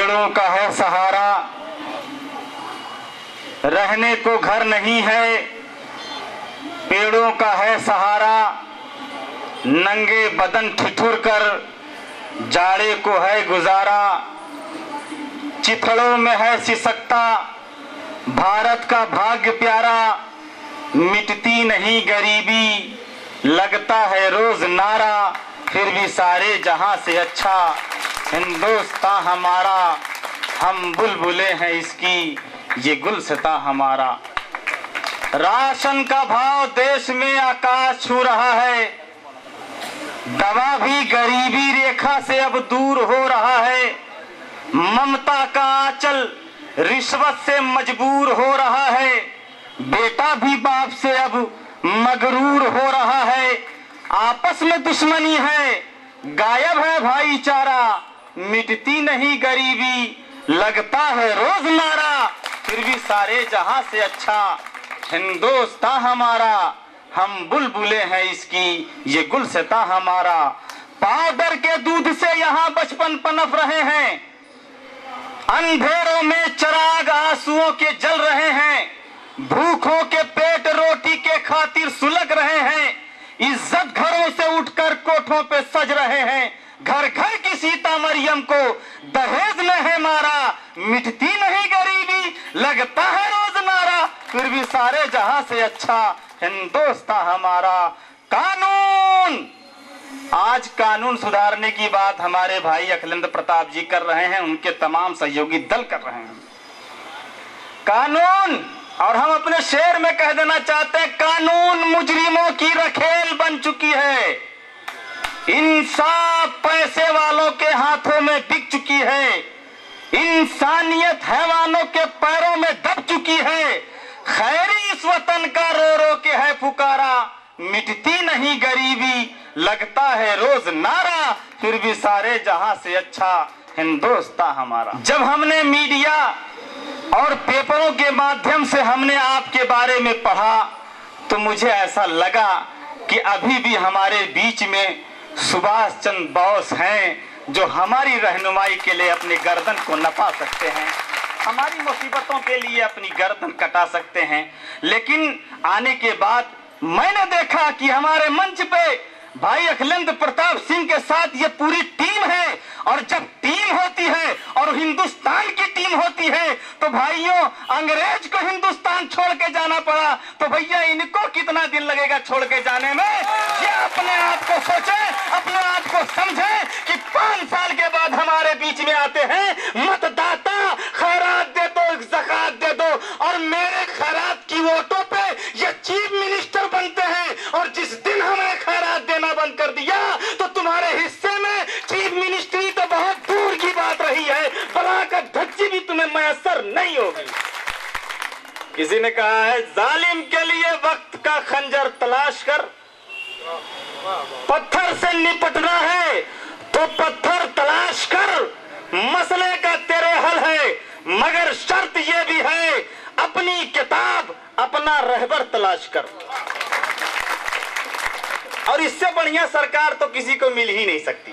पेड़ों का है सहारा, रहने को घर नहीं है, पेड़ों का है सहारा, नंगे बदन ठिठुर कर जाड़े को है गुजारा, चिथड़ों में है सिसकता भारत का भाग्य प्यारा, मिटती नहीं गरीबी लगता है रोज नारा, फिर भी सारे जहां से अच्छा हिंदुस्तान हमारा, हम बुलबुलें हैं इसकी ये गुलसिता हमारा। राशन का भाव देश में आकाश छू रहा है, दवा भी गरीबी रेखा से अब दूर हो रहा है, ममता का आंचल रिश्वत से मजबूर हो रहा है, बेटा भी बाप से अब मगरूर हो रहा है, आपस में दुश्मनी है गायब है भाईचारा, मिटती नहीं गरीबी लगता है रोज नारा, फिर भी सारे जहां से अच्छा हिंदुस्तान हमारा, हम बुलबुलें हैं इसकी ये गुलसिता हमारा। पाउडर के दूध से यहाँ बचपन पनप रहे हैं, अंधेरों में चिराग आंसुओं के जल रहे हैं, भूखों के पेट रोटी के खातिर सुलग रहे हैं, इज्जत घरों से उठकर कोठों पे सज रहे हैं, घर घर की सीता मरियम को दहेज ने है मारा, मिटती नहीं गरीबी लगता है रोज नारा, फिर भी सारे जहां से अच्छा हिंदुस्तान हमारा। कानून, आज कानून सुधारने की बात हमारे भाई अखिलेंद्र प्रताप जी कर रहे हैं, उनके तमाम सहयोगी दल कर रहे हैं। कानून, और हम अपने शेर में कह देना चाहते हैं, कानून मुजरिमों की रखेल बन चुकी है, इंसाफ पैसे वालों के हाथों में बिक चुकी है, इंसानियत हैवानों के पैरों में दब चुकी है, खैरी इस वतन का रो रो के है पुकारा, मिटती नहीं गरीबी लगता है रोज नारा, फिर भी सारे जहां से अच्छा हिंदुस्तान हमारा। जब हमने मीडिया और पेपरों के माध्यम से हमने आपके बारे में पढ़ा तो मुझे ऐसा लगा कि अभी भी हमारे बीच में सुभाष चंद्र बोस हैं जो हमारी रहनुमाई के लिए अपनी गर्दन को नपा सकते हैं, हमारी मुसीबतों के लिए अपनी गर्दन कटा सकते हैं। लेकिन आने के बाद मैंने देखा कि हमारे मंच पे भाई अखिलेंद्र प्रताप सिंह के साथ ये पूरी टीम है, और जब टीम होती है और हिंदुस्तान की टीम होती है तो भाइयों अंग्रेज को हिंदुस्तान छोड़ के जाना पड़ा, तो भैया इनको कितना दिन लगेगा छोड़ के जाने में। ये अपने आप को सोचे, अपने आप को समझे कि 5 साल के बाद हमारे बीच में आते हैं मतदाता, खैरात दे दो, ज़कात दे दो, और मेरे खैरात की वोटों पे ये चीफ मिनिस्टर बनते हैं, और जिस दिन हमें खैरात देना बंद कर दिया तो तुम्हारे हिस्से में चीफ मिनिस्ट्री तो बहुत दूर की बात रही है, बला का धज्जी भी तुम्हें मैसर नहीं होगी। किसी ने कहा है जालिम के लिए वक्त का खंजर तलाश कर, पत्थर से निपटना है तो पत्थर तलाश कर, मसले का तेरे हल है मगर शर्त यह भी है अपनी किताब अपना रहबर तलाश कर। और इससे बढ़िया सरकार तो किसी को मिल ही नहीं सकती।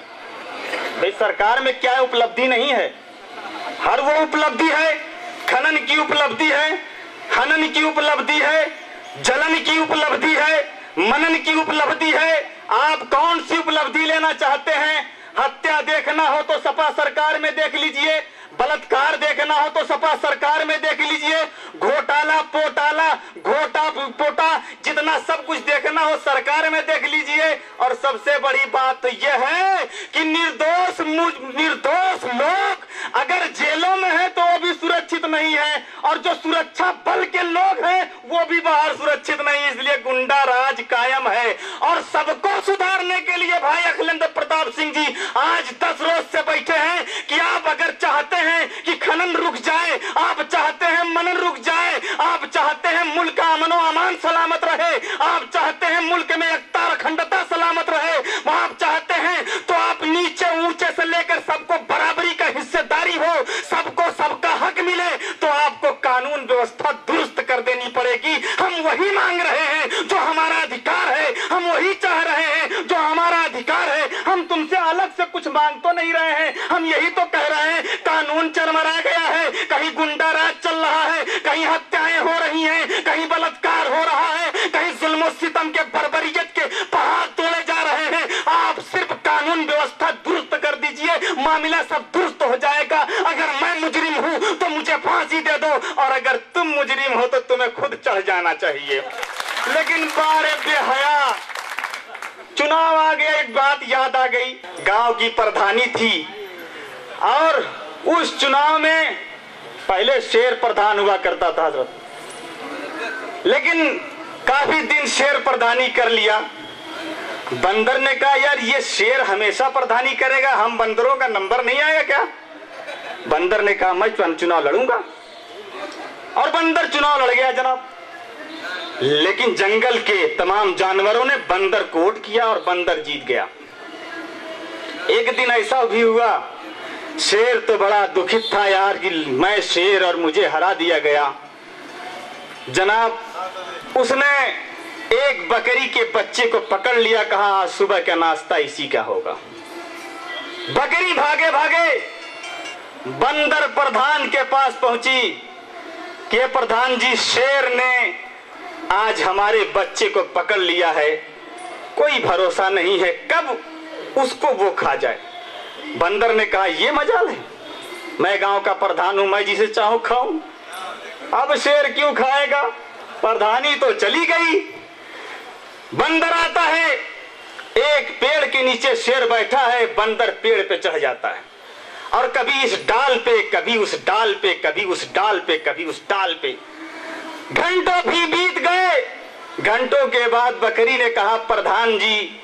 भाई सरकार में क्या उपलब्धि नहीं है, हर वो उपलब्धि है, खनन की उपलब्धि है, हनन की उपलब्धि है, जलन की उपलब्धि है, मनन की उपलब्धि है। आप कौन सी उपलब्धि लेना चाहते हैं? हत्या देखना हो तो सपा सरकार में देख लीजिए, बलात्कार देखना हो तो सपा सरकार में देख लीजिए, घोटाला पोटाला घोटा पोटा जितना सब कुछ देखना हो सरकार में देख लीजिए। और सबसे बड़ी बात तो यह है कि निर्दोष लोग अगर जेलों में है तो वो भी सुरक्षित नहीं है, और जो सुरक्षा बल के लोग हैं वो भी बाहर सुरक्षित नहीं, इसलिए गुंडा राज कायम है। और सबको सुधारने के लिए भाई अखिलेंद्र प्रताप सिंह जी आज 10 रोज से बैठे हैं कि आप अगर चाहते हैं कि खनन रुक जाए, आप चाहते हैं मनन रुक जाए, आप चाहते हैं मुल्क का अमनो अमान सलामत रहे, आप चाहते हैं मुल्क में एकता अखंडता सलामत रहे, आप चाहते हैं तो आप नीचे ऊंचे से लेकर सबको बराबरी का हिस्सेदारी हो, सबको सबका हक मिले, तो आपको कानून व्यवस्था दुरुस्त कर देनी पड़ेगी। नहीं, हम वही मांग रहे हैं जो हमारा अधिकार है, हम वही चाह रहे हैं जो हमारा अधिकार है। हम तुमसे अलग से कुछ मांग तो नहीं रहे हैं, हम यही तो कह रहे हैं कानून चरमरा गया है, कहीं गुंडा राज चल रहा है, कहीं हत्याएं हो रही हैं, कहीं बलात्कार हो रहा है, कहीं जुल्म सितम के बर्बरियत के पहाड़ तोड़े जा रहे हैं। आप सिर्फ कानून व्यवस्था दुरुस्त कर दीजिए, मामला सब दुरुस्त हो जाएगा। अगर मैं मुजरिम हूं तो मुझे फांसी दे दो, और अगर तुम मुजरिम हो तो तुम्हें खुद चढ़ जाना चाहिए। लेकिन बारे बेहया, चुनाव आ गया, एक बात याद आ गई, गांव की प्रधानी थी और उस चुनाव में पहले शेर प्रधान हुआ करता था हजरत, लेकिन काफी दिन शेर प्रधानी कर लिया। बंदर ने कहा यार ये शेर हमेशा प्रधानी करेगा, हम बंदरों का नंबर नहीं आएगा क्या? बंदर ने कहा मैं चुनाव लड़ूंगा, और बंदर चुनाव लड़ गया जनाब। लेकिन जंगल के तमाम जानवरों ने बंदर को वोट किया और बंदर जीत गया। एक दिन ऐसा भी हुआ, शेर तो बड़ा दुखित था यार कि मैं शेर और मुझे हरा दिया गया। जनाब उसने एक बकरी के बच्चे को पकड़ लिया, कहा आज सुबह का नाश्ता इसी का होगा। बकरी भागे भागे बंदर प्रधान के पास पहुंची कि प्रधान जी, शेर ने आज हमारे बच्चे को पकड़ लिया है, कोई भरोसा नहीं है कब उसको वो खा जाए। बंदर ने कहा ये मजाल है, मैं गांव का प्रधान हूं, मैं जिसे चाहूं खाऊं, अब शेर क्यों खाएगा? प्रधानी तो चली गई। बंदर आता है, एक पेड़ के नीचे शेर बैठा है, बंदर पेड़ पे चढ़ जाता है और कभी इस डाल पे, कभी उस डाल पे, कभी उस डाल पे, कभी उस डाल पे। घंटों भी बीत गए। घंटों के बाद बकरी ने कहा प्रधान जी,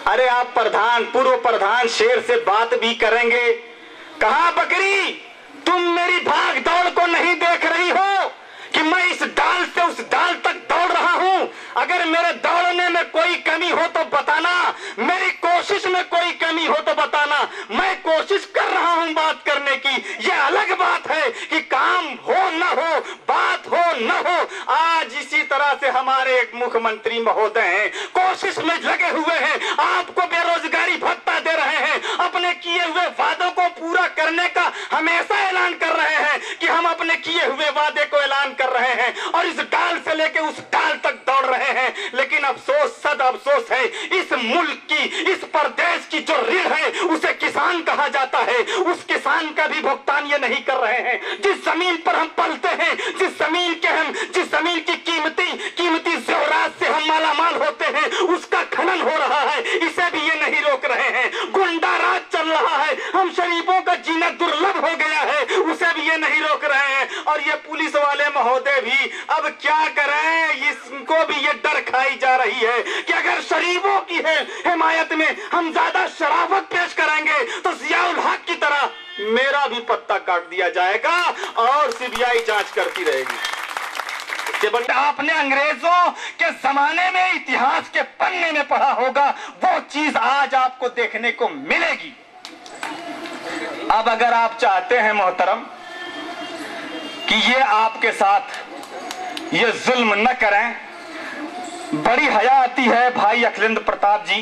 अरे आप प्रधान, पूर्व प्रधान शेर से बात भी करेंगे। कहा बकरी, तुम मेरी भाग दौड़ को नहीं देख रही हो कि मैं इस डाल से उस डाल तक दौड़ रहा हूं? अगर मेरे दौड़ने में कोई कमी हो तो बताना, मेरी कोशिश में कोई कमी हो तो बताना। मैं कोशिश कर रहा हूं बात करने की, यह अलग बात है कि काम हो न हो, बात हो न हो। आज इसी तरह से हमारे एक मुख्यमंत्री महोदय हैं, कोशिश में लगे हुए हैं, आपको बेरोजगारी भत्ता दे रहे हैं, अपने किए हुए वादों को पूरा करने का हमेशा ऐलान कर रहे हैं कि हम अपने किए हुए वादे को ऐलान कर रहे हैं और इस डाल से लेके उस डाल तक दौड़ रहे हैं। लेकिन अफसोस, सद अफसोस है, इस मुल्क की, इस प्रदेश की जो रीढ़ है उसे किसान कहा जाता है, उस किसान का भी भुगतान ये नहीं कर रहे हैं। जिस जमीन पर हम पलते हैं, जिस जमीन की कीमती जेवरात से हम मालामाल होते हैं, उसका खनन हो रहा है, इसे भी ये नहीं रोक रहे हैं। गुंडा राज चल रहा है, हम शरीफों का जीना दुर्लभ हो गया है, उसे भी ये नहीं रोक रहे हैं। और ये पुलिस वाले महोदय भी अब क्या करें, इसको भी ये डर खाई जा रही है कि अगर शरीफों की है हिमायत में हम ज्यादा शराफत पेश करेंगे तो जियाउल हक की तरह मेरा भी पत्ता काट दिया जाएगा और सीबीआई जांच करती रहेगी। आपने अंग्रेजों के जमाने में इतिहास के पन्ने में पढ़ा होगा, वो चीज आज आपको देखने को मिलेगी। अब अगर आप चाहते हैं मोहतरम कि ये आपके साथ ये जुल्म न करें, बड़ी हया आती है भाई अखिलेंद्र प्रताप जी।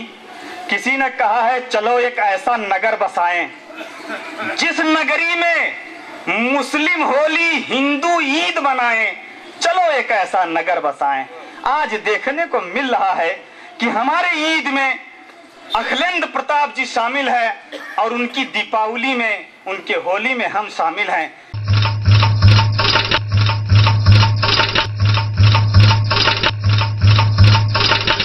किसी ने कहा है चलो एक ऐसा नगर बसाएं जिस नगरी में मुस्लिम होली, हिंदू ईद बनाएं। चलो एक ऐसा नगर बसाएं। आज देखने को मिल रहा है कि हमारे ईद में अखिलेंद्र प्रताप जी शामिल है और उनकी दीपावली में, उनके होली में हम शामिल हैं।